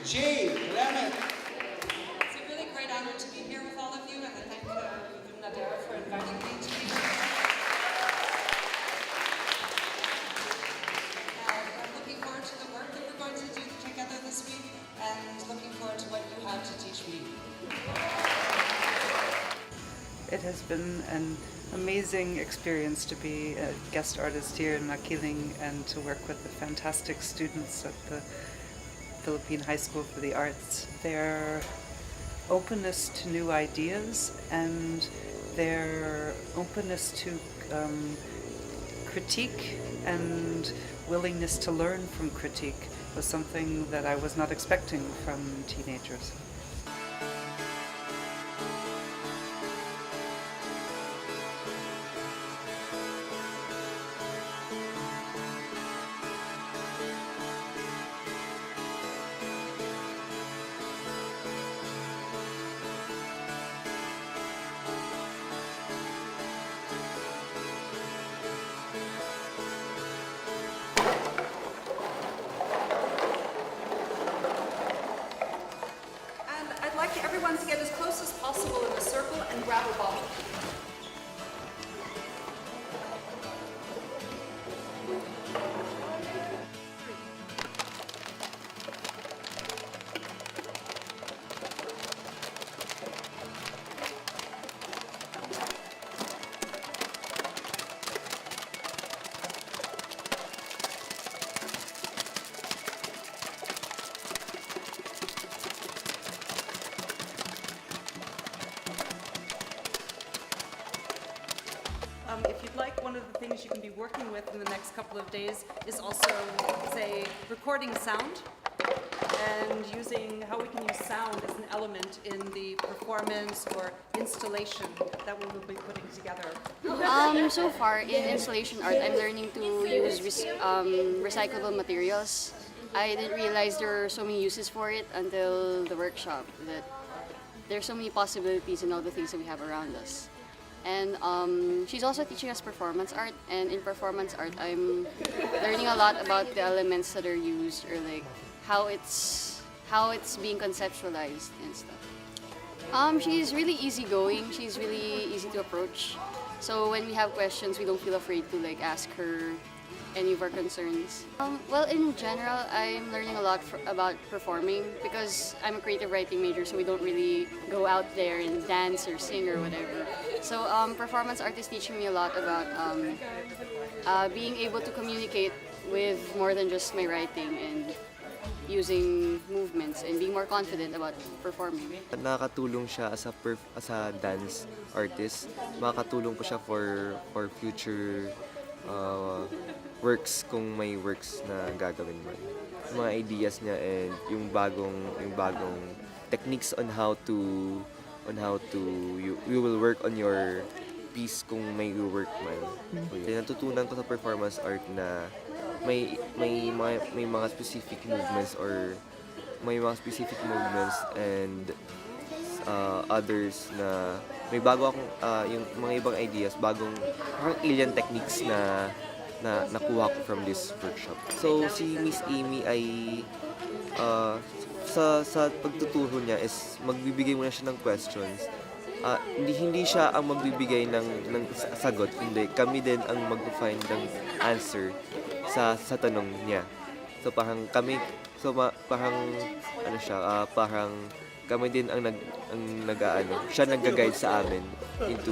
Klement. It's a really great honor to be here with all of you, and I thank Nader for inviting me to be here. I'm looking forward to the work that we're going to do together this week, and looking forward to what you have to teach me. It has been an amazing experience to be a guest artist here in MAKILINC and to work with the fantastic students at the Philippine High School for the Arts. Their openness to new ideas and their openness to critique and willingness to learn from critique was something that I was not expecting from teenagers. I'd like everyone to get as close as possible in a circle and grab a bottle. If you'd like, one of the things you can be working with in the next couple of days is also, say, recording sound and using how we can use sound as an element in the performance or installation that we will be putting together. So far in installation art, I'm learning to use recyclable materials. I didn't realize there are so many uses for it until the workshop, that there's so many possibilities in all the things that we have around us. And she's also teaching us performance art, and in performance art I'm learning a lot about the elements that are used, or like how it's being conceptualized and stuff. She's really easygoing, she's really easy to approach. So when we have questions, we don't feel afraid to like ask her any of our concerns. Well, in general, I'm learning a lot about performing because I'm a creative writing major, so we don't really go out there and dance or sing or whatever. So performance art is teaching me a lot about being able to communicate with more than just my writing and using movements and being more confident about performing. Nakakatulong siya as a dance artist. Makakatulong po siya for future works, kung may works na gagawin man. Mga ideas niya and yung bagong techniques on how to you will work on your piece kung may work man. Natutunan ko sa performance art na may mga specific movements and others na may bago akong yung mga ibang ideas, bagong alien techniques na nakuha ko from this workshop. So si Miss Amy ay sa pagtuturo niya is magbibigay muna siya ng questions. Hindi siya ang magbibigay ng sagot, hindi kami din ang mag-find ng answer sa tanong niya. So parang kami din ang siya nag-guide sa amin into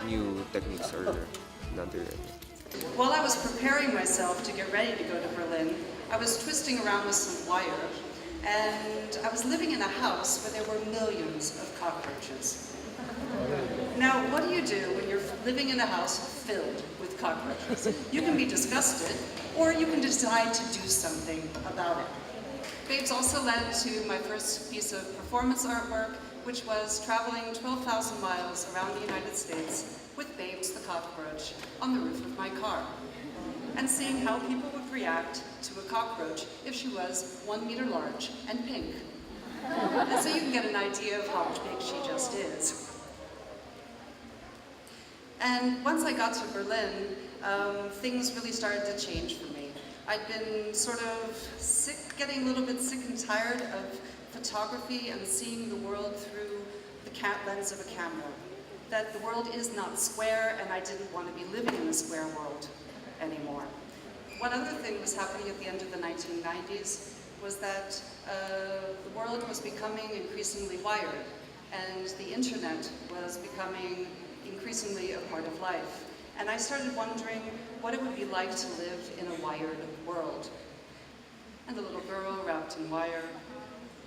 new techniques or another. While I was preparing myself to get ready to go to Berlin, I was twisting around with some wire, and I was living in a house where there were millions of cockroaches. Now, what do you do when you're living in a house filled with cockroaches? You can be disgusted, or you can decide to do something about it. Babes also led to my first piece of performance artwork, which was traveling 12,000 miles around the United States with Babes the cockroach on the roof of my car, and seeing how people would react to a cockroach if she was 1 meter large and pink. And so you can get an idea of how big she just is. And once I got to Berlin, things really started to change for me. I'd been sort of sick, getting a little bit sick and tired of photography and seeing the world through the lens of a camera. That the world is not square, and I didn't want to be living in a square world anymore. One other thing was happening at the end of the 1990s was that the world was becoming increasingly wired, and the internet was becoming increasingly a part of life. And I started wondering what it would be like to live in a wired world. And the little girl wrapped in wire,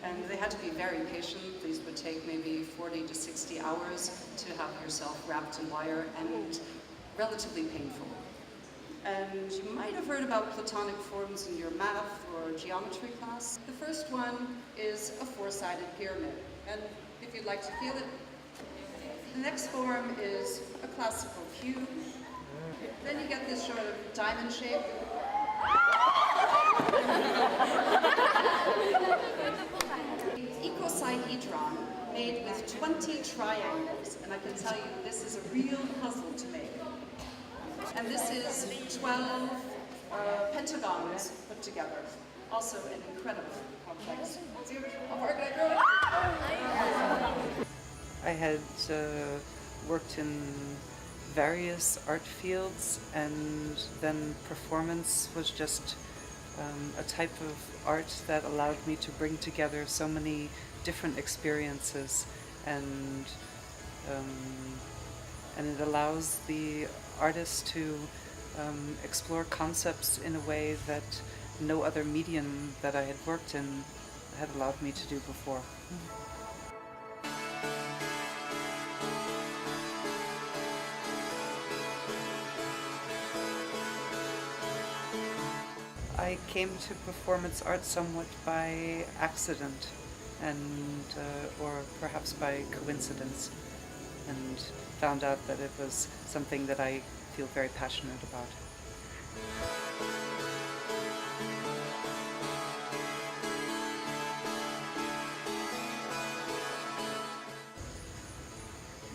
and they had to be very patient. These would take maybe 40 to 60 hours to have yourself wrapped in wire, and relatively painful. And you might have heard about platonic forms in your math or geometry class. The first one is a four-sided pyramid, and if you'd like to feel it, the next form is a classical cube. Then you get this sort of diamond shape. Icosahedron made with 20 triangles, and I can tell you this is a real puzzle to make. And this is 12 pentagons put together. Also an incredibly complex. I had worked in various art fields, and then performance was just a type of art that allowed me to bring together so many different experiences, and it allows the artist to explore concepts in a way that no other medium that I had worked in had allowed me to do before. I came to performance art somewhat by accident, and or perhaps by coincidence, and found out that it was something that I feel very passionate about.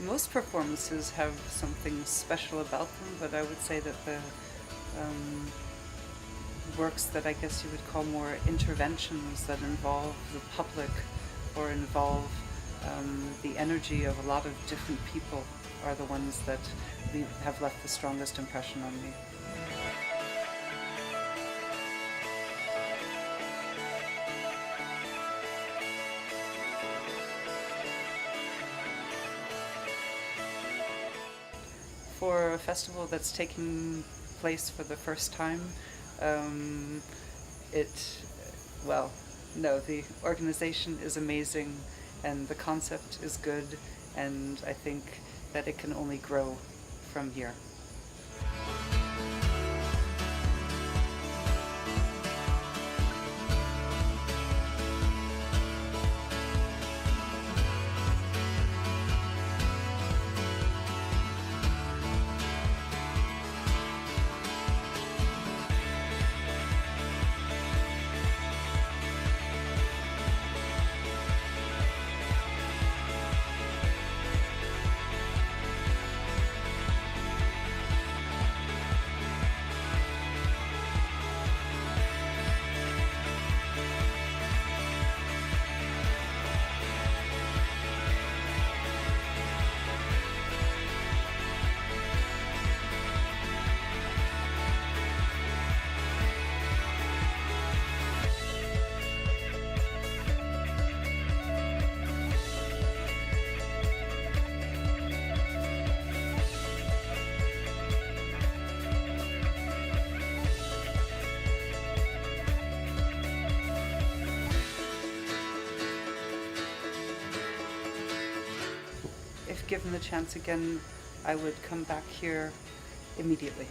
Most performances have something special about them, but I would say that the works that I guess you would call more interventions that involve the public or involve the energy of a lot of different people are the ones that have left the strongest impression on me. For a festival that's taking place for the first time, the organization is amazing and the concept is good, and I think that it can only grow from here. If given the chance again, I would come back here immediately.